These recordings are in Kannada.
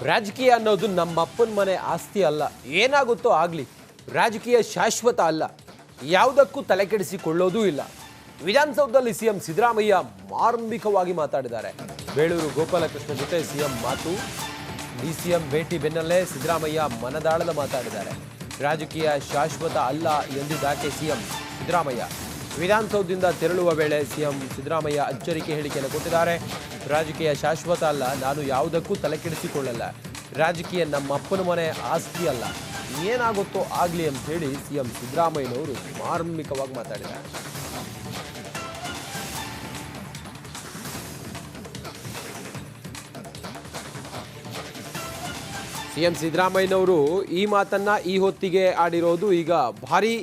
ರಾಜಕೀಯ ಅನ್ನೋದು ನಮ್ಮಪ್ಪನ ಮನೆ ಆಸ್ತಿ ಅಲ್ಲ. ಏನಾಗುತ್ತೋ ಆಗಲಿ, ರಾಜಕೀಯ ಶಾಶ್ವತ ಅಲ್ಲ, ಯಾವುದಕ್ಕೂ ತಲೆಕೆಡಿಸಿಕೊಳ್ಳೋದೂ ಇಲ್ಲ. ವಿಧಾನಸೌಧದಲ್ಲಿ ಸಿಎಂ ಸಿದ್ದರಾಮಯ್ಯ ಮಾರ್ಮಿಕವಾಗಿ ಮಾತಾಡಿದ್ದಾರೆ. ಬೇಳೂರು ಗೋಪಾಲಕೃಷ್ಣ ಜೊತೆ ಸಿಎಂ ಮಾತು. ಡಿಸಿಎಂ ಭೇಟಿ ಬೆನ್ನಲ್ಲೇ ಸಿದ್ದರಾಮಯ್ಯ ಮನದಾಳದ ಮಾತಾಡಿದ್ದಾರೆ. ರಾಜಕೀಯ ಶಾಶ್ವತ ಅಲ್ಲ ಎಂದಿದ್ದಾಕೆ ಸಿಎಂ ಸಿದ್ದರಾಮಯ್ಯ. ವಿಧಾನಸೌಧದಿಂದ ತೆರಳುವ ವೇಳೆ ಸಿಎಂ ಸಿದ್ದರಾಮಯ್ಯ ಎಚ್ಚರಿಕೆ ಹೇಳಿಕೆಯನ್ನು ಕೊಟ್ಟಿದ್ದಾರೆ. ರಾಜಕೀಯ ಶಾಶ್ವತ ಅಲ್ಲ, ನಾನು ಯಾವುದಕ್ಕೂ ತಲೆಕೆಡಿಸಿಕೊಳ್ಳಲ್ಲ, ರಾಜಕೀಯ ನಮ್ಮ ಅಪ್ಪನ ಮನೆ ಆಸ್ತಿ ಅಲ್ಲ, ಏನಾಗುತ್ತೋ ಆಗಲಿ ಅಂತ ಹೇಳಿ ಸಿಎಂ ಸಿದ್ದರಾಮಯ್ಯನವರು ಮಾರ್ಮಿಕವಾಗಿ ಮಾತಾಡಿದ್ದಾರೆ. ಸಿಎಂ ಸಿದ್ದರಾಮಯ್ಯನವರು ಈ ಮಾತನ್ನ ಈ ಹೊತ್ತಿಗೆ ಆಡಿರೋದು ಈಗ ಭಾರಿ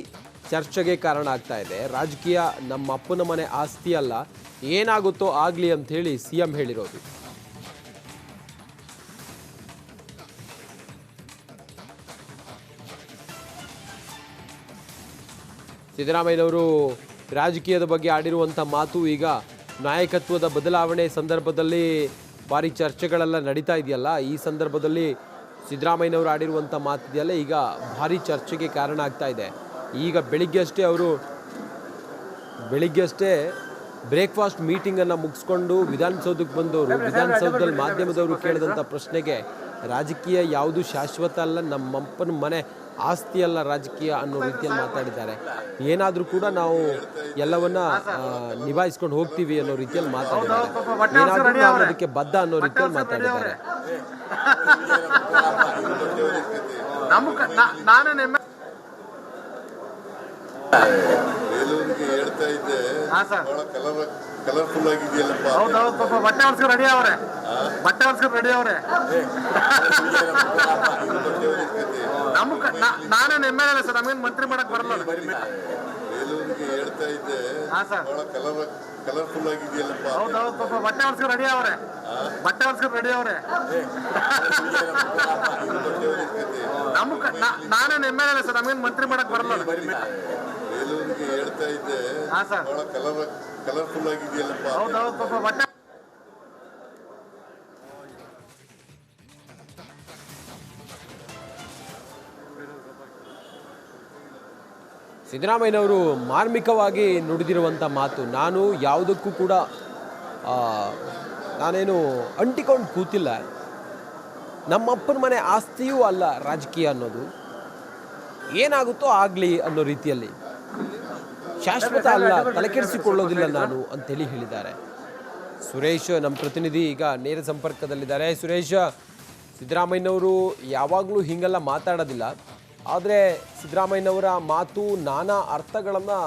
ಚರ್ಚೆಗೆ ಕಾರಣ ಆಗ್ತಾ ಇದೆ. ರಾಜಕೀಯ ನಮ್ಮ ಅಪ್ಪನ ಮನೆ ಆಸ್ತಿ ಅಲ್ಲ, ಏನಾಗುತ್ತೋ ಆಗಲಿ ಅಂತ ಹೇಳಿ ಸಿಎಂ ಹೇಳಿರೋದು. ಸಿದ್ದರಾಮಯ್ಯನವರು ರಾಜಕೀಯದ ಬಗ್ಗೆ ಆಡಿರುವಂಥ ಮಾತು ಈಗ ನಾಯಕತ್ವದ ಬದಲಾವಣೆ ಸಂದರ್ಭದಲ್ಲಿ ಭಾರಿ ಚರ್ಚೆಗಳೆಲ್ಲ ನಡೀತಾ ಇದೆಯಲ್ಲ, ಈ ಸಂದರ್ಭದಲ್ಲಿ ಸಿದ್ದರಾಮಯ್ಯನವರು ಆಡಿರುವಂಥ ಮಾತಿದೆಯಲ್ಲ ಈಗ ಭಾರಿ ಚರ್ಚೆಗೆ ಕಾರಣ ಆಗ್ತಾ ಇದೆ. ಈಗ ಬೆಳಿಗ್ಗೆ ಬ್ರೇಕ್ಫಾಸ್ಟ್ ಮೀಟಿಂಗನ್ನು ಮುಗಿಸ್ಕೊಂಡು ವಿಧಾನಸೌಧಕ್ಕೆ ಬಂದವರು ವಿಧಾನಸೌಧದಲ್ಲಿ ಮಾಧ್ಯಮದವರು ಕೇಳಿದಂಥ ಪ್ರಶ್ನೆಗೆ ರಾಜಕೀಯ ಯಾವುದು ಶಾಶ್ವತ ಅಲ್ಲ, ನಮ್ಮಪ್ಪನ ಮನೆ ಆಸ್ತಿ ಅಲ್ಲ ರಾಜಕೀಯ ಅನ್ನೋ ರೀತಿಯಲ್ಲಿ ಮಾತಾಡಿದ್ದಾರೆ. ಏನಾದರೂ ಕೂಡ ನಾವು ಎಲ್ಲವನ್ನ ನಿಭಾಯಿಸ್ಕೊಂಡು ಹೋಗ್ತೀವಿ ಅನ್ನೋ ರೀತಿಯಲ್ಲಿ ಮಾತಾಡಿದ್ದಾರೆ. ಏನಾದರೂ ನಾವು ಅದಕ್ಕೆ ಬದ್ಧ ಅನ್ನೋ ರೀತಿಯಲ್ಲಿ ಮಾತಾಡಿದ್ದಾರೆ. ಬೇಲೂರಿಗೆ ಹೇಳ್ತಾ ಇದ್ದೆ, ಕಲರ್ಫುಲ್ ಆಗಿದೆಯಲ್ಲಪ್ಪ. ಹೌದೌದು, ಬಟ್ಟೆ ಹೊಲ್ಸ್ಕೊಂಡು ರೆಡಿ ಅವರೇ, ಬಟ್ಟೆ ಹೊಲ್ಸ್ಕೊಂಡು ರೆಡಿ ಅವರೇ. ನಾನೇನು ಎಮ್ ಎಲ್ ಎ ಸರ್, ನಮಗೇನು ಮಂತ್ರಿ ಮಾಡಕ್ ಬರಲ್ಲ. ಬೇಲೂರಿಗೆ ಹೇಳ್ತಾ ಇದ್ದೆ, ಕಲರ್ಫುಲ್ ಆಗಿದೆಯಲ್ಲಪ್ಪ. ಹೌದೌದು, ಬಟ್ಟೆ ಹೊಲ್ಸ್ಕೊಂಡು ರೆಡಿ ಅವರೇ, ಬಟ್ಟೆ ಹೊಲ್ಸ್ಕೊಂಡು ರೆಡಿ ಅವರೇ. ನಾನೇನು ಎಮ್ ಎಲ್ ಎ ಸರ್, ನಮಗೇನು ಮಂತ್ರಿ ಮಾಡಕ್ ಬರಲ್ಲ. ಬೇಲೂರಿಗೆ ಹೇಳ್ತಾ ಇದ್ದೆ, ಕಲರ್ಫುಲ್ ಆಗಿದೆಯಲ್ಲಪ್ಪ. ಹೌದೌದು, ಬಟ್ಟೆ ಸಿದ್ದರಾಮಯ್ಯನವರು ಮಾರ್ಮಿಕವಾಗಿ ನುಡಿದಿರುವಂಥ ಮಾತು. ನಾನು ಯಾವುದಕ್ಕೂ ಕೂಡ ನಾನೇನು ಅಂಟಿಕೊಂಡು ಕೂತಿಲ್ಲ, ನಮ್ಮಪ್ಪನ ಮನೆ ಆಸ್ತಿಯೂ ಅಲ್ಲ ರಾಜಕೀಯ ಅನ್ನೋದು, ಏನಾಗುತ್ತೋ ಆಗಲಿ ಅನ್ನೋ ರೀತಿಯಲ್ಲಿ, ಶಾಶ್ವತ ಅಲ್ಲ, ತಲೆಕೆಡಿಸಿಕೊಳ್ಳೋದಿಲ್ಲ ನಾನು ಅಂತೇಳಿ ಹೇಳಿದ್ದಾರೆ. ಸುರೇಶ್ ನಮ್ಮ ಪ್ರತಿನಿಧಿ ಈಗ ನೇರ ಸಂಪರ್ಕದಲ್ಲಿದ್ದಾರೆ. ಸುರೇಶ್, ಸಿದ್ದರಾಮಯ್ಯನವರು ಯಾವಾಗಲೂ ಹೀಗೆಲ್ಲ ಮಾತಾಡೋದಿಲ್ಲ, ಆದರೆ ಸಿದ್ದರಾಮಯ್ಯನವರ ಮಾತು ನಾನಾ ಅರ್ಥಗಳನ್ನು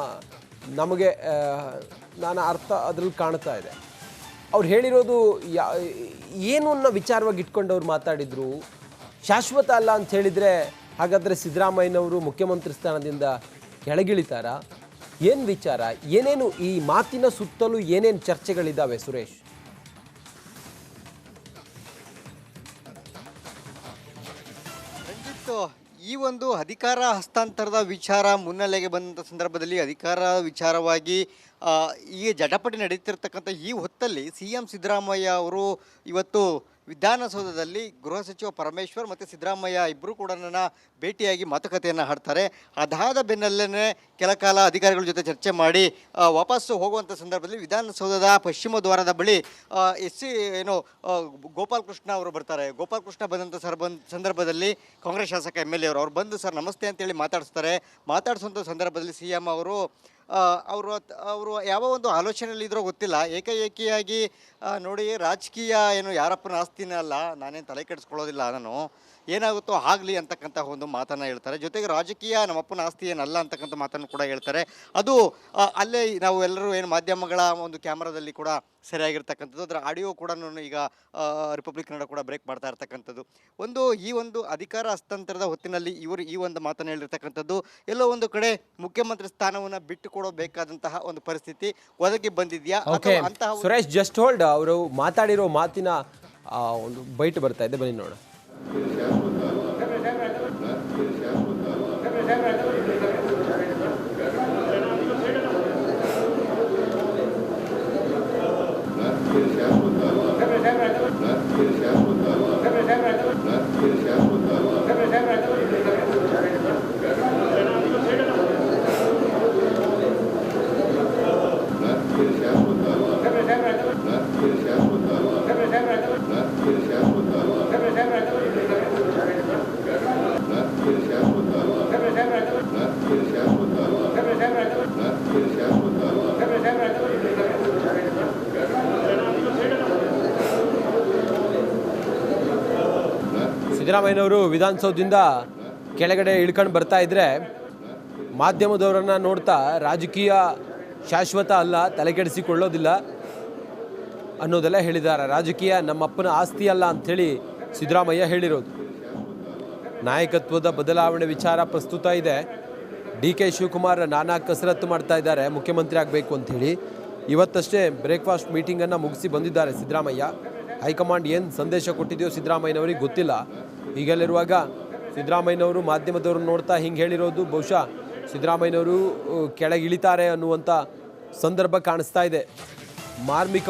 ನಮಗೆ ನಾನಾ ಅರ್ಥ ಅದ್ರಲ್ಲಿ ಕಾಣ್ತಾ ಇದೆ. ಅವ್ರು ಹೇಳಿರೋದು ಏನು ಅನ್ನೋ ವಿಚಾರವಾಗಿ ಇಟ್ಕೊಂಡು ಅವ್ರು ಮಾತಾಡಿದರು. ಶಾಶ್ವತ ಅಲ್ಲ ಅಂತ ಹೇಳಿದರೆ ಹಾಗಾದರೆ ಸಿದ್ದರಾಮಯ್ಯನವರು ಮುಖ್ಯಮಂತ್ರಿ ಸ್ಥಾನದಿಂದ ಕೆಳಗಿಳಿತಾರಾ? ಏನು ವಿಚಾರ, ಏನೇನು ಈ ಮಾತಿನ ಸುತ್ತಲೂ ಏನೇನು ಚರ್ಚೆಗಳಿದ್ದಾವೆ ಸುರೇಶ್? ರಂಜಿತ್, ಈ ಒಂದು ಅಧಿಕಾರ ಹಸ್ತಾಂತರದ ವಿಚಾರ ಮುನ್ನೆಲೆಗೆ ಬಂದಂಥ ಸಂದರ್ಭದಲ್ಲಿ ಅಧಿಕಾರ ವಿಚಾರವಾಗಿ ಈ ಜಟಾಪಟಿ ನಡೀತಿರ್ತಕ್ಕಂಥ ಈ ಹೊತ್ತಲ್ಲಿ ಸಿಎಂ ಸಿದ್ದರಾಮಯ್ಯ ಅವರು ಇವತ್ತು ವಿಧಾನಸೌಧದಲ್ಲಿ ಗೃಹ ಸಚಿವ ಪರಮೇಶ್ವರ್ ಮತ್ತು ಸಿದ್ದರಾಮಯ್ಯ ಇಬ್ಬರು ಕೂಡ ನನ್ನ ಭೇಟಿಯಾಗಿ ಮಾತುಕತೆಯನ್ನು ಆಡ್ತಾರೆ. ಅದಾದ ಬೆನ್ನಲ್ಲೇ ಕೆಲ ಕಾಲ ಅಧಿಕಾರಿಗಳ ಜೊತೆ ಚರ್ಚೆ ಮಾಡಿ ವಾಪಸ್ಸು ಹೋಗುವಂಥ ಸಂದರ್ಭದಲ್ಲಿ ವಿಧಾನಸೌಧದ ಪಶ್ಚಿಮ ದ್ವಾರದ ಬಳಿ ಗೋಪಾಲಕೃಷ್ಣ ಅವರು ಬರ್ತಾರೆ. ಗೋಪಾಲಕೃಷ್ಣ ಬಂದಂಥ ಸಂದರ್ಭದಲ್ಲಿ ಕಾಂಗ್ರೆಸ್ ಶಾಸಕ ಎಮ್ ಎಲ್ ಎ ಅವ್ರು ಬಂದು ಸರ್ ನಮಸ್ತೆ ಅಂತೇಳಿ ಮಾತಾಡಿಸುವಂಥ ಸಂದರ್ಭದಲ್ಲಿ ಸಿ ಎಂ ಅವರು ಯಾವ ಒಂದು ಆಲೋಚನೆಯಲ್ಲಿ ಇದ್ರೋ ಗೊತ್ತಿಲ್ಲ, ಏಕಾಏಕಿಯಾಗಿ ನೋಡಿ ರಾಜಕೀಯ ಏನು ಯಾರಪ್ಪನ ಆಸ್ತಿನೇ ಅಲ್ಲ, ನಾನೇನು ತಲೆ ಕೆಡಿಸ್ಕೊಳ್ಳೋದಿಲ್ಲ, ನಾನು ಏನಾಗುತ್ತೋ ಆಗಲಿ ಅಂತಕ್ಕಂಥ ಒಂದು ಮಾತನ್ನು ಹೇಳ್ತಾರೆ. ಜೊತೆಗೆ ರಾಜಕೀಯ ನಮ್ಮಪ್ಪನ ಆಸ್ತಿ ಏನಲ್ಲ ಅಂತಕ್ಕಂಥ ಮಾತನ್ನು ಕೂಡ ಹೇಳ್ತಾರೆ. ಅದು ಅಲ್ಲೇ ನಾವು ಎಲ್ಲರೂ ಏನು ಮಾಧ್ಯಮಗಳ ಒಂದು ಕ್ಯಾಮ್ರಾದಲ್ಲಿ ಕೂಡ ಸರಿಯಾಗಿರ್ತಕ್ಕಂಥದ್ದು, ಅದರ ಆಡಿಯೋ ಕೂಡ ಈಗ ರಿಪಬ್ಲಿಕ್ ಕನ್ನಡ ಕೂಡ ಬ್ರೇಕ್ ಮಾಡ್ತಾ ಇರ್ತಕ್ಕಂಥದ್ದು. ಈ ಒಂದು ಅಧಿಕಾರ ಹಸ್ತಾಂತರದ ಹೊತ್ತಿನಲ್ಲಿ ಇವರು ಈ ಒಂದು ಮಾತನ್ನು ಹೇಳಿರ್ತಕ್ಕಂಥದ್ದು ಎಲ್ಲೋ ಒಂದು ಕಡೆ ಮುಖ್ಯಮಂತ್ರಿ ಸ್ಥಾನವನ್ನು ಬಿಟ್ಟು ಕೊಡಬೇಕಾದಂತಹ ಒಂದು ಪರಿಸ್ಥಿತಿ ಒದಗಿ ಬಂದಿದೆಯಾ ಅಂತಹ ಸುರೇಶ್ ಜಸ್ಟ್ ಹೋಲ್ಡ್. ಅವರು ಮಾತಾಡಿರೋ ಮಾತಿನ ಒಂದು ಬೈಟ್ ಬರ್ತಾ ಇದೆ, ಬನ್ನಿ ನೋಡ. ಸಿದ್ದರಾಮಯ್ಯನವರು ವಿಧಾನಸೌಧದಿಂದ ಕೆಳಗಡೆ ಇಳ್ಕೊಂಡು ಬರ್ತಾ ಇದ್ರೆ ಮಾಧ್ಯಮದವರನ್ನ ನೋಡ್ತಾ ರಾಜಕೀಯ ಶಾಶ್ವತ ಅಲ್ಲ, ತಲೆಕೆಡಿಸಿಕೊಳ್ಳೋದಿಲ್ಲ ಅನ್ನೋದೆಲ್ಲ ಹೇಳಿದ್ದಾರೆ. ರಾಜಕೀಯ ನಮ್ಮಪ್ಪನ ಆಸ್ತಿ ಅಲ್ಲ ಅಂಥೇಳಿ ಸಿದ್ದರಾಮಯ್ಯ ಹೇಳಿರೋದು. ನಾಯಕತ್ವದ ಬದಲಾವಣೆ ವಿಚಾರ ಪ್ರಸ್ತುತ ಇದೆ. DK ಶಿವಕುಮಾರ್ ನಾನಾ ಕಸರತ್ತು ಮಾಡ್ತಾ ಇದ್ದಾರೆ ಮುಖ್ಯಮಂತ್ರಿ ಆಗಬೇಕು ಅಂಥೇಳಿ. ಇವತ್ತಷ್ಟೇ ಬ್ರೇಕ್ಫಾಸ್ಟ್ ಮೀಟಿಂಗನ್ನು ಮುಗಿಸಿ ಬಂದಿದ್ದಾರೆ ಸಿದ್ದರಾಮಯ್ಯ. ಹೈಕಮಾಂಡ್ ಏನು ಸಂದೇಶ ಕೊಟ್ಟಿದೆಯೋ ಸಿದ್ದರಾಮಯ್ಯನವರಿಗೆ ಗೊತ್ತಿಲ್ಲ. ಹೀಗೆಲ್ಲಿರುವಾಗ ಸಿದ್ದರಾಮಯ್ಯನವರು ಮಾಧ್ಯಮದವ್ರನ್ನ ನೋಡ್ತಾ ಹಿಂಗೆ ಹೇಳಿರೋದು ಬಹುಶಃ ಸಿದ್ದರಾಮಯ್ಯನವರು ಕೆಳಗಿಳಿತಾರೆ ಅನ್ನುವಂಥ ಸಂದರ್ಭ ಕಾಣಿಸ್ತಾ ಇದೆ. ಮಾರ್ಮಿಕ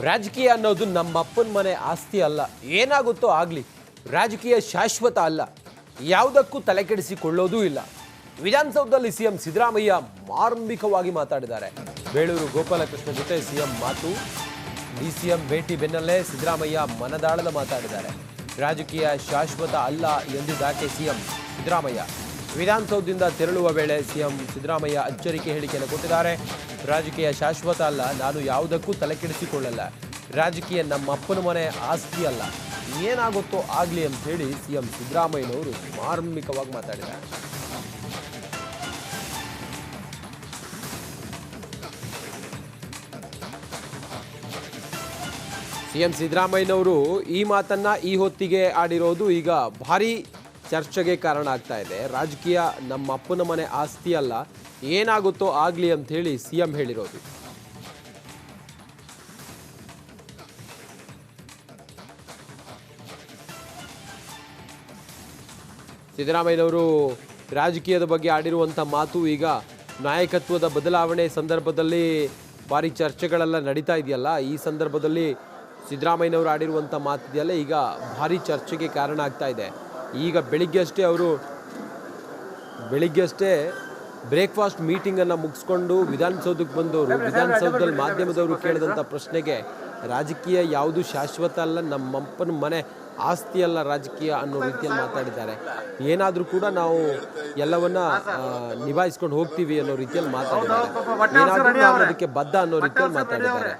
ರಾಜಕೀಯ ಅನ್ನೋದು ನಮ್ಮಪ್ಪನ ಮನೆ ಆಸ್ತಿ ಅಲ್ಲ, ಏನಾಗುತ್ತೋ ಆಗಲಿ, ರಾಜಕೀಯ ಶಾಶ್ವತ ಅಲ್ಲ, ಯಾವುದಕ್ಕೂ ತಲೆಕೆಡಿಸಿಕೊಳ್ಳೋದೂ ಇಲ್ಲ. ವಿಧಾನಸೌಧದಲ್ಲಿ CM ಸಿದ್ದರಾಮಯ್ಯ ಮಾರ್ಮಿಕವಾಗಿ ಮಾತಾಡಿದ್ದಾರೆ. ಬೇಳೂರು ಗೋಪಾಲಕೃಷ್ಣ ಜೊತೆ CM ಮಾತು. DCM ಭೇಟಿ ಬೆನ್ನಲ್ಲೇ ಸಿದ್ದರಾಮಯ್ಯ ಮನದಾಳದ ಮಾತಾಡಿದ್ದಾರೆ. ರಾಜಕೀಯ ಶಾಶ್ವತ ಅಲ್ಲ ಎಂದಿದ್ದಾಕೆ CM ಸಿದ್ದರಾಮಯ್ಯ. ವಿಧಾನಸೌಧದಿಂದ ತೆರಳುವ ವೇಳೆ CM ಸಿದ್ದರಾಮಯ್ಯ ಎಚ್ಚರಿಕೆ ಹೇಳಿಕೆಯನ್ನು ಕೊಟ್ಟಿದ್ದಾರೆ. ರಾಜಕೀಯ ಶಾಶ್ವತ ಅಲ್ಲ, ನಾನು ಯಾವುದಕ್ಕೂ ತಲೆಕೆಡಿಸಿಕೊಳ್ಳಲ್ಲ, ರಾಜಕೀಯ ನಮ್ಮ ಅಪ್ಪನ ಮನೆ ಆಸ್ತಿ ಅಲ್ಲ, ಏನಾಗುತ್ತೋ ಆಗಲಿ ಅಂತ ಹೇಳಿ CM ಸಿದ್ದರಾಮಯ್ಯನವರು ಮಾರ್ಮಿಕವಾಗಿ ಮಾತಾಡಿದ್ದಾರೆ. CM ಸಿದ್ದರಾಮಯ್ಯನವರು ಈ ಮಾತನ್ನ ಈ ಹೊತ್ತಿಗೆ ಆಡಿರೋದು ಈಗ ಭಾರಿ ಚರ್ಚೆಗೆ ಕಾರಣ ಆಗ್ತಾ ಇದೆ. ರಾಜಕೀಯ ನಮ್ಮ ಅಪ್ಪನ ಮನೆ ಆಸ್ತಿ ಅಲ್ಲ, ಏನಾಗುತ್ತೋ ಆಗಲಿ ಅಂತ ಹೇಳಿ CM ಹೇಳಿರೋದು. ಸಿದ್ದರಾಮಯ್ಯನವರು ರಾಜಕೀಯದ ಬಗ್ಗೆ ಆಡಿರುವಂಥ ಮಾತು ಈಗ ನಾಯಕತ್ವದ ಬದಲಾವಣೆ ಸಂದರ್ಭದಲ್ಲಿ ಭಾರಿ ಚರ್ಚೆಗಳೆಲ್ಲ ನಡೀತಾ ಇದೆಯಲ್ಲ, ಈ ಸಂದರ್ಭದಲ್ಲಿ ಸಿದ್ದರಾಮಯ್ಯನವರು ಆಡಿರುವಂಥ ಮಾತಿದೆಯಲ್ಲ ಈಗ ಭಾರಿ ಚರ್ಚೆಗೆ ಕಾರಣ ಆಗ್ತಾ ಇದೆ. ಈಗ ಬೆಳಿಗ್ಗೆ ಬ್ರೇಕ್ಫಾಸ್ಟ್ ಮೀಟಿಂಗನ್ನು ಮುಗಿಸ್ಕೊಂಡು ವಿಧಾನಸೌಧಕ್ಕೆ ಬಂದವರು ವಿಧಾನಸೌಧದಲ್ಲಿ ಮಾಧ್ಯಮದವರು ಕೇಳಿದಂಥ ಪ್ರಶ್ನೆಗೆ ರಾಜಕೀಯ ಯಾವುದು ಶಾಶ್ವತ ಅಲ್ಲ, ನಮ್ಮಪ್ಪನ ಮನೆ ಆಸ್ತಿ ಅಲ್ಲ ರಾಜಕೀಯ ಅನ್ನೋ ರೀತಿಯಲ್ಲಿ ಮಾತಾಡಿದ್ದಾರೆ. ಏನಾದರೂ ಕೂಡ ನಾವು ಎಲ್ಲವನ್ನ ನಿಭಾಯಿಸ್ಕೊಂಡು ಹೋಗ್ತೀವಿ ಅನ್ನೋ ರೀತಿಯಲ್ಲಿ ಮಾತಾಡಿದ್ದಾರೆ. ಏನಾದರೂ ನಾವು ಅದಕ್ಕೆ ಬದ್ಧ ಅನ್ನೋ ರೀತಿಯಲ್ಲಿ ಮಾತಾಡಿದ್ದಾರೆ.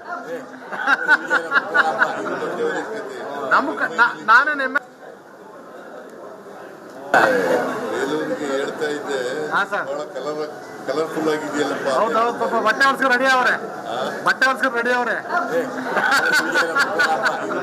ಬೇಲೂರಿಗೆ ಹೇಳ್ತಾ ಇದ್ದೆ, ಬಹಳ ಕಲರ್ಫುಲ್ ಆಗಿದೆಯಲ್ಲಪ್ಪ. ಹೌದೌದು, ಪಾಪ ಬಟ್ಟೆ ಹೊಲ್ಸ್ಕೊಂಡು ರೆಡಿ ಅವರೇ.